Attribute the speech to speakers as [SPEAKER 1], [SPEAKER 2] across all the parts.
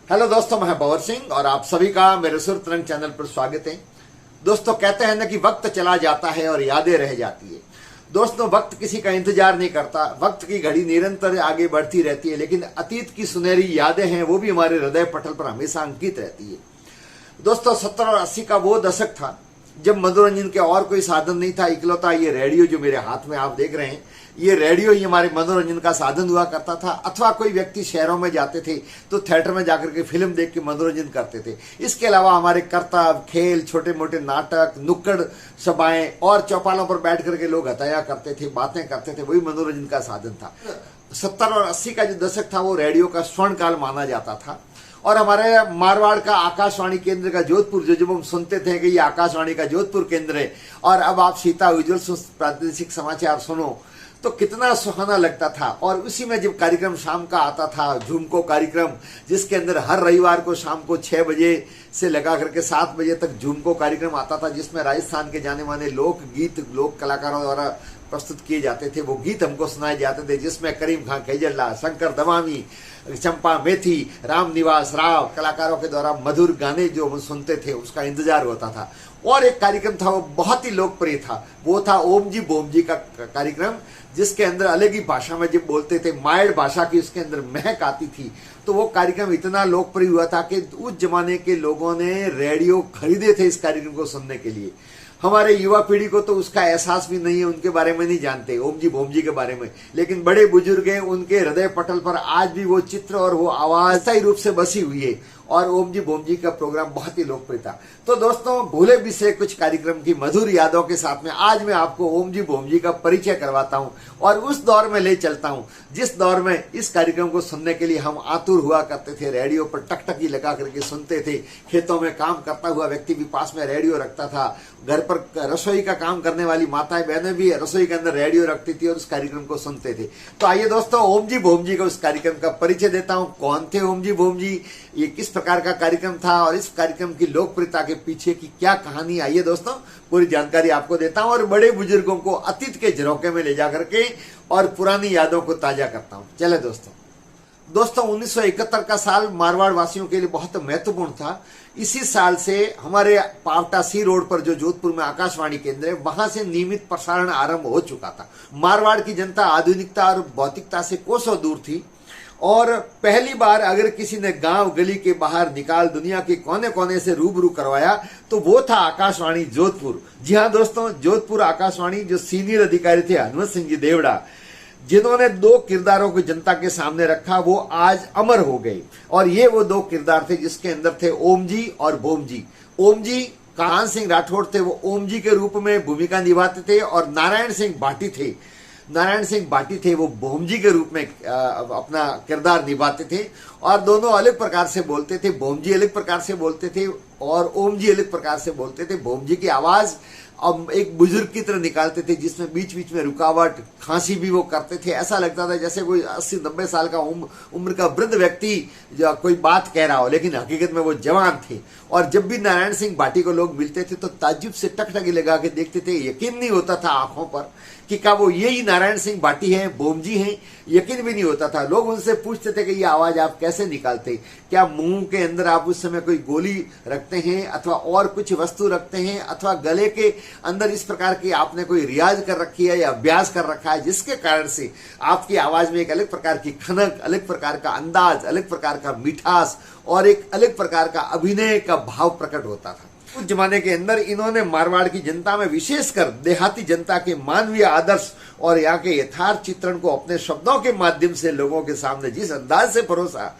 [SPEAKER 1] Hello दोस्तों, मैं भंवर सिंह और आप सभी का मेरे सुर तरंग चैनल पर स्वागत है। दोस्तों, कहते हैं ना कि वक्त चला जाता है और यादें रह जाती है। दोस्तों, वक्त किसी का इंतजार नहीं करता, वक्त की घड़ी निरंतर आगे बढ़ती रहती है, लेकिन अतीत की सुनहरी यादें हैं वो भी हमारे हृदय पटल पर हमेशा अंकित रहती है। दोस्तों, 70 और 80 का वो दशक था जब मनोरंजन के और कोई साधन नहीं था। इकलौता ये रेडियो जो मेरे हाथ में आप देख रहे हैं, ये रेडियो ही हमारे मनोरंजन का साधन हुआ करता था। अथवा कोई व्यक्ति शहरों में जाते थे तो थिएटर में जाकर के फिल्म देख के मनोरंजन करते थे। इसके अलावा हमारे करतब, खेल, छोटे मोटे नाटक, नुक्कड़ सभाएं और चौपालों पर बैठ करके लोग हताया करते थे, बातें करते थे, वही मनोरंजन का साधन था। 70 और 80 का जो दशक था वो रेडियो का स्वर्ण काल माना जाता था। और हमारे मारवाड़ का आकाशवाणी केंद्र का जोधपुर, जो जब हम सुनते थे कि ये आकाशवाणी का जोधपुर केंद्र है और अब आप सीता उज्ज्वल प्रादेशिक समाचार सुनो, तो कितना सुहाना लगता था। और उसी में जब कार्यक्रम शाम का आता था, झुमको कार्यक्रम, जिसके अंदर हर रविवार को शाम को 6 बजे से लगा करके 7 बजे तक झुमको कार्यक्रम आता था, जिसमें राजस्थान के जाने माने लोक गीत लोक कलाकारों द्वारा प्रस्तुत किए जाते थे। वो गीत हमको सुनाए जाते थे, जिसमें करीम खान खैजरला, शंकर दमामी, चंपा मेथी, राम निवास राव कलाकारों के द्वारा मधुर गाने जो हम सुनते थे, उसका इंतजार होता था। और एक कार्यक्रम था वो बहुत ही लोकप्रिय था, वो था ओम जी बोम जी का कार्यक्रम, जिसके अंदर अलग ही भाषा में जब बोलते थे, मायड़ भाषा की उसके अंदर महक आती थी। तो वो कार्यक्रम इतना लोकप्रिय हुआ था कि उस जमाने के लोगों ने रेडियो खरीदे थे इस कार्यक्रम को सुनने के लिए। हमारे युवा पीढ़ी को तो उसका एहसास भी नहीं है, उनके बारे में नहीं जानते ओम जी बोम जी के बारे में, लेकिन बड़े बुजुर्ग हैं, उनके हृदय पटल पर आज भी वो चित्र और वो आवाज सही रूप से बसी हुई है। और ओम जी बोम जी का प्रोग्राम बहुत ही लोकप्रिय था। तो दोस्तों, भूले बिसरे कुछ कार्यक्रम की मधुर यादों के साथ में आज मैं आपको ओम जी बोम जी का परिचय करवाता हूं और उस दौर में ले चलता हूं जिस दौर में इस कार्यक्रम को सुनने के लिए हम आतुर हुआ करते थे। रेडियो पर टकटकी लगा करके सुनते थे। खेतों में काम करता हुआ व्यक्ति भी पास में रेडियो रखता था। घर पर रसोई का काम करने वाली माताएं बहनें भी रसोई के अंदर रेडियो रखती थी और उस कार्यक्रम को सुनते थे। तो आइए दोस्तों, ओम जी बोम जी का उस कार्यक्रम का परिचय देता हूं। कौन थे ओम जी बोम जी, ये किस प्रकार का कार्यक्रम था और इस कार्यक्रम की लोकप्रियता के पीछे की क्या कहानी, आइए दोस्तों पूरी जानकारी आपको देता हूं और बड़े बुजुर्गों को अतीत के झरोखे में ले जाकर के और पुरानी यादों को ताजा करता हूं। चले दोस्तों, 1971 का साल मारवाड़ वासियों के लिए बहुत महत्वपूर्ण था। इसी साल से हमारे पावटा सी रोड पर जो जोधपुर में आकाशवाणी केंद्र है, वहां से नियमित प्रसारण आरंभ हो चुका था। मारवाड़ की जनता आधुनिकता और भौतिकता से कोसों दूर थी और पहली बार अगर किसी ने गांव गली के बाहर निकाल दुनिया के कोने कोने से रूबरू करवाया तो वो था आकाशवाणी जोधपुर। जी हाँ दोस्तों, जोधपुर आकाशवाणी जो सीनियर अधिकारी थे हनुमत सिंह जी देवड़ा, जिन्होंने 2 किरदारों को जनता के सामने रखा, वो आज अमर हो गए। और ये वो 2 किरदार थे जिसके अंदर थे ओम जी और बोम जी। ओम जी कान सिंह राठौड़ थे, वो ओम जी के रूप में भूमिका निभाते थे और नारायण सिंह भाटी थे वो बोम जी के रूप में अपना किरदार निभाते थे। और दोनों अलग प्रकार से बोलते थे। बोम जी अलग प्रकार से बोलते थे और ओम जी अलग प्रकार से बोलते थे। बोम जी की आवाज अब एक बुजुर्ग की तरह निकालते थे, जिसमें बीच बीच में रुकावट, खांसी भी वो करते थे। ऐसा लगता था जैसे कोई 80-90 साल का उम्र का वृद्ध व्यक्ति कोई बात कह रहा हो, लेकिन हकीकत में वो जवान थे। और जब भी नारायण सिंह भाटी को लोग मिलते थे तो ताज्जुब से टकटकी लगा के देखते थे। यकीन नहीं होता था आंखों पर कि क्या वो यही नारायण सिंह भाटी हैं, बोम जी हैं। यकीन भी नहीं होता था। लोग उनसे पूछते थे कि ये आवाज आप कैसे निकालते, क्या मुंह के अंदर आप उस समय कोई गोली रखते हैं अथवा और कुछ वस्तु रखते हैं, अथवा गले के अंदर इस प्रकार की आपने कोई रियाज कर रखी है या अभ्यास कर रखा है, जिसके कारण से आपकी आवाज में एक अलग प्रकार की खनक, अलग प्रकार का अंदाज, अलग प्रकार का मिठास और एक अलग प्रकार का अभिनय का भाव प्रकट होता था। उस जमाने के अंदर इन्होंने मारवाड़ की जनता में, विशेषकर देहाती जनता के मानवीय आदर्श और यहाँ के यथार्थ चित्रण को अपने शब्दों के माध्यम से लोगों के सामने जिस अंदाज से परोसा,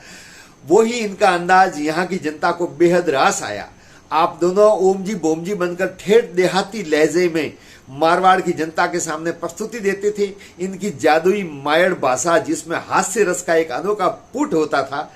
[SPEAKER 1] वो ही इनका अंदाज यहाँ की जनता को बेहद रास आया। आप दोनों ओम जी बोम जी बनकर ठेठ देहाती लहजे में मारवाड़ की जनता के सामने प्रस्तुति देते थे। इनकी जादुई मायड़ भाषा, जिसमें हास्य रस का एक अनोखा पुट होता था,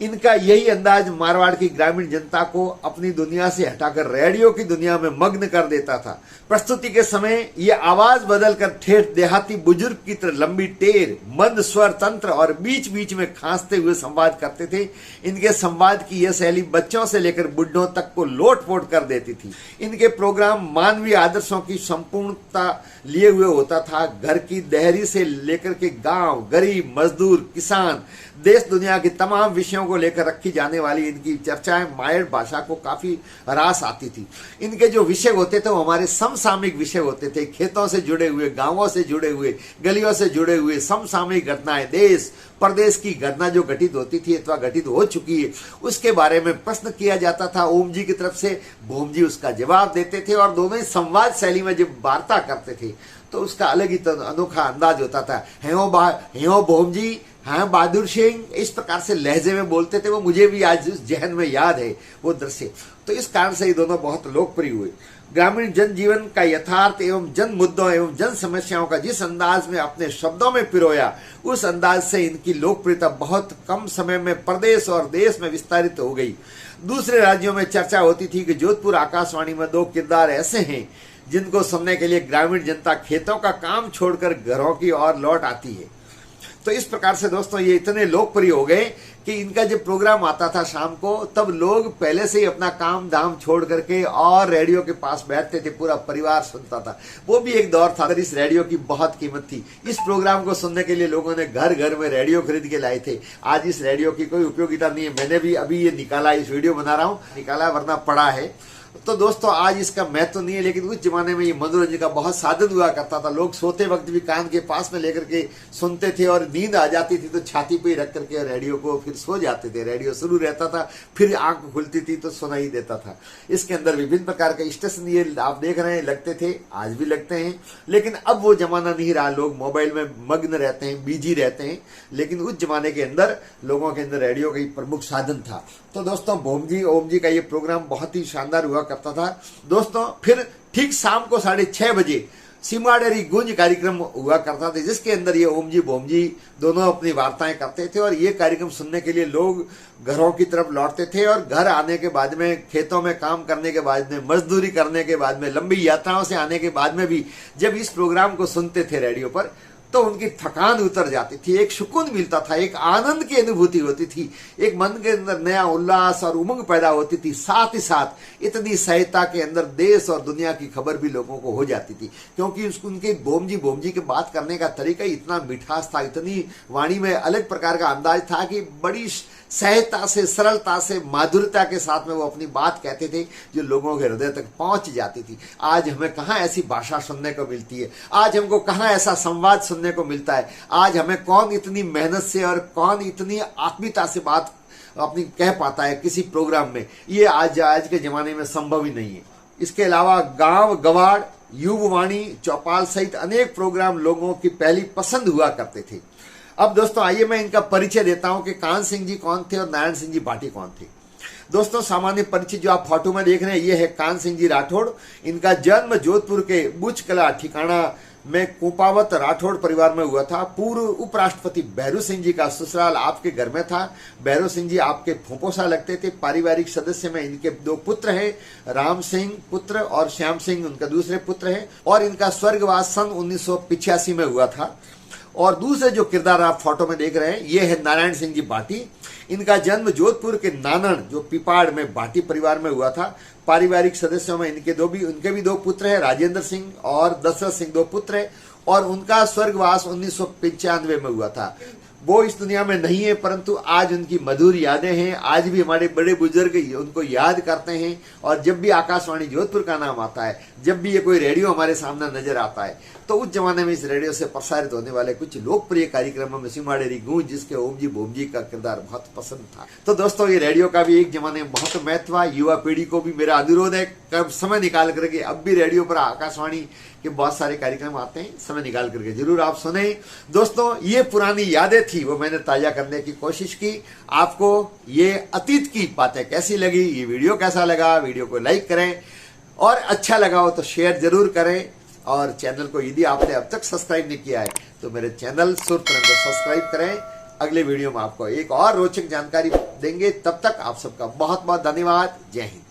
[SPEAKER 1] इनका यही अंदाज मारवाड़ की ग्रामीण जनता को अपनी दुनिया से हटाकर रेडियो की दुनिया में मग्न कर देता था। प्रस्तुति के समय ये आवाज बदलकर ठेठ देहाती बुजुर्ग की तरह लंबी टेर, मंद स्वर तंत्र और बीच बीच में खांसते हुए संवाद करते थे। इनके संवाद की यह शैली बच्चों से लेकर बुढ़ों तक को लोट-पोट कर देती थी। इनके प्रोग्राम मानवीय आदर्शों की संपूर्णता लिए हुए होता था। घर की दहरी से लेकर के गांव, गरीब, मजदूर, किसान, देश दुनिया के तमाम विषयों को को लेकर रखी जाने वाली इनकी चर्चाएं मायर भाषा को काफी हरास आती थी। इनके जो विषय होते थे वो हमारे समसामयिक विषय होते थे, खेतों से जुड़े हुए, गांवों से जुड़े हुए, गलियों से जुड़े हुए समसामयिक घटनाएं, देश प्रदेश की घटना जो घटित होती थी अथवा घटित हो चुकी है उसके बारे में प्रश्न किया जाता था ओम जी की तरफ से। भोम जी उसका जवाब देते थे और दोनों ही संवाद शैली में जब वार्ता करते थे तो उसका अलग ही अनोखा अंदाज होता था। हेओ भोम जी, हाँ बहादुर सिंह, इस प्रकार से लहजे में बोलते थे। वो मुझे भी आज जहन में याद है वो दृश्य। तो इस कारण से ये दोनों बहुत लोकप्रिय हुए। ग्रामीण जनजीवन का यथार्थ एवं जन मुद्दों एवं जन समस्याओं का जिस अंदाज में अपने शब्दों में पिरोया, उस अंदाज से इनकी लोकप्रियता बहुत कम समय में प्रदेश और देश में विस्तारित हो गई। दूसरे राज्यों में चर्चा होती थी कि जोधपुर आकाशवाणी में दो किरदार ऐसे हैं जिनको सुनने के लिए ग्रामीण जनता खेतों का काम छोड़कर घरों की ओर लौट आती है। तो इस प्रकार से दोस्तों ये इतने लोकप्रिय हो गए कि इनका जब प्रोग्राम आता था शाम को तब लोग पहले से ही अपना काम धाम छोड़ करके और रेडियो के पास बैठते थे, पूरा परिवार सुनता था। वो भी एक दौर था, इस रेडियो की बहुत कीमत थी। इस प्रोग्राम को सुनने के लिए लोगों ने घर घर में रेडियो खरीद के लाए थे। आज इस रेडियो की कोई उपयोगिता नहीं है। मैंने भी अभी ये निकाला, इस वीडियो बना रहा हूँ, निकाला वरना पड़ा है। तो दोस्तों आज इसका महत्व तो नहीं है, लेकिन उस जमाने में ये मनोरंजन का बहुत साधन हुआ करता था। लोग सोते वक्त भी कान के पास में लेकर के सुनते थे और नींद आ जाती थी तो छाती पे रख करके रेडियो को फिर सो जाते थे। रेडियो शुरू रहता था, फिर आंख खुलती थी तो सुनाई देता था। इसके अंदर विभिन्न प्रकार के स्टेशन ये आप देख रहे हैं लगते थे, आज भी लगते हैं, लेकिन अब वो जमाना नहीं रहा। लोग मोबाइल में मग्न रहते हैं, बिजी रहते हैं, लेकिन उस जमाने के अंदर लोगों के अंदर रेडियो का ही प्रमुख साधन था। तो दोस्तों भोम जी ओम जी का ये प्रोग्राम बहुत ही शानदार हुआ करता था। दोस्तों फिर ठीक शाम को 6:30 बजे सीमाडेरी गूंज कार्यक्रम हुआ करता था, जिसके अंदर ये ओम जी भोम जी दोनों अपनी वार्ताएं करते थे। और ये कार्यक्रम सुनने के लिए लोग घरों की तरफ लौटते थे और घर आने के बाद में, खेतों में काम करने के बाद में, मजदूरी करने के बाद में, लंबी यात्राओं से आने के बाद में भी जब इस प्रोग्राम को सुनते थे रेडियो पर तो उनकी थकान उतर जाती थी, एक सुकून मिलता था, एक आनंद की अनुभूति होती थी, एक मन के अंदर नया उल्लास और उमंग पैदा होती थी। साथ ही साथ इतनी सहजता के अंदर देश और दुनिया की खबर भी लोगों को हो जाती थी, क्योंकि उनके भोम जी के बात करने का तरीका इतना मिठास था, इतनी वाणी में अलग प्रकार का अंदाज था कि बड़ी सहजता से, सरलता से, माधुर्यता के साथ में वो अपनी बात कहते थे जो लोगों के हृदय तक पहुंच जाती थी। आज हमें कहाँ ऐसी भाषा सुनने को मिलती है, आज हमको कहाँ ऐसा संवाद सुनने को मिलता है, आज हमें कौन इतनी मेहनत से और कौन इतनी आत्मीयता से बात अपनी कह पाता है किसी प्रोग्राम में। ये आज के जमाने में संभव ही नहीं है। इसके अलावा गांव गवाड़, युगवाणी, चौपाल सहित अनेक प्रोग्राम लोगों की पहली पसंद हुआ करते थे। अब दोस्तों आइए मैं इनका परिचय देता हूं कि कान सिंह जी कौन थे और नारायण सिंह जी भाटी कौन थे। दोस्तों सामान्य परिचय जो आप फोटो में देख रहे हैं ये है कान सिंह जी राठौड़। इनका जन्म जोधपुर के बुच कला ठिकाना में कुपावत राठौड़ परिवार में हुआ था। पूर्व उपराष्ट्रपति भैरू सिंह जी का ससुराल आपके घर में था। भैरू सिंह जी आपके फूफोसा लगते थे। पारिवारिक सदस्य में इनके 2 पुत्र हैं, राम सिंह पुत्र और श्याम सिंह उनका दूसरे पुत्र है। और इनका स्वर्गवास सन 1985 में हुआ था। और दूसरे जो किरदार आप फोटो में देख रहे हैं ये है नारायण सिंह जी भाटी। इनका जन्म जोधपुर के नानन जो पिपाड़ में भाटी परिवार में हुआ था। पारिवारिक सदस्यों में उनके भी 2 पुत्र हैं, राजेंद्र सिंह और दशरथ सिंह 2 पुत्र हैं। और उनका स्वर्गवास 1995 में हुआ था। वो इस दुनिया में नहीं है, परंतु आज उनकी मधुर यादें हैं। आज भी हमारे बड़े बुजुर्ग उनको याद करते हैं। और जब भी आकाशवाणी जोधपुर का नाम आता है, जब भी ये कोई रेडियो हमारे सामने नजर आता है, तो उस जमाने में इस रेडियो से प्रसारित होने वाले कुछ लोकप्रिय कार्यक्रमों में सीमाडेरी गूंज, जिसके ओम जी भोम जी का किरदार बहुत पसंद था। तो दोस्तों ये रेडियो का भी एक जमाने में बहुत महत्व है। युवा पीढ़ी को भी मेरा अनुरोध है, कब समय निकाल करके, अब भी रेडियो पर आकाशवाणी के बहुत सारे कार्यक्रम आते हैं, समय निकाल करके जरूर आप सुने। दोस्तों ये पुरानी यादें थी, वो मैंने ताजा करने की कोशिश की। आपको ये अतीत की बातें कैसी लगी, ये वीडियो कैसा लगा, वीडियो को लाइक करें और अच्छा लगा हो तो शेयर जरूर करें। और चैनल को यदि आपने अब तक सब्सक्राइब नहीं किया है तो मेरे चैनल सुर तरंग को सब्सक्राइब करें। अगले वीडियो में आपको एक और रोचक जानकारी देंगे। तब तक आप सबका बहुत बहुत धन्यवाद। जय हिंद।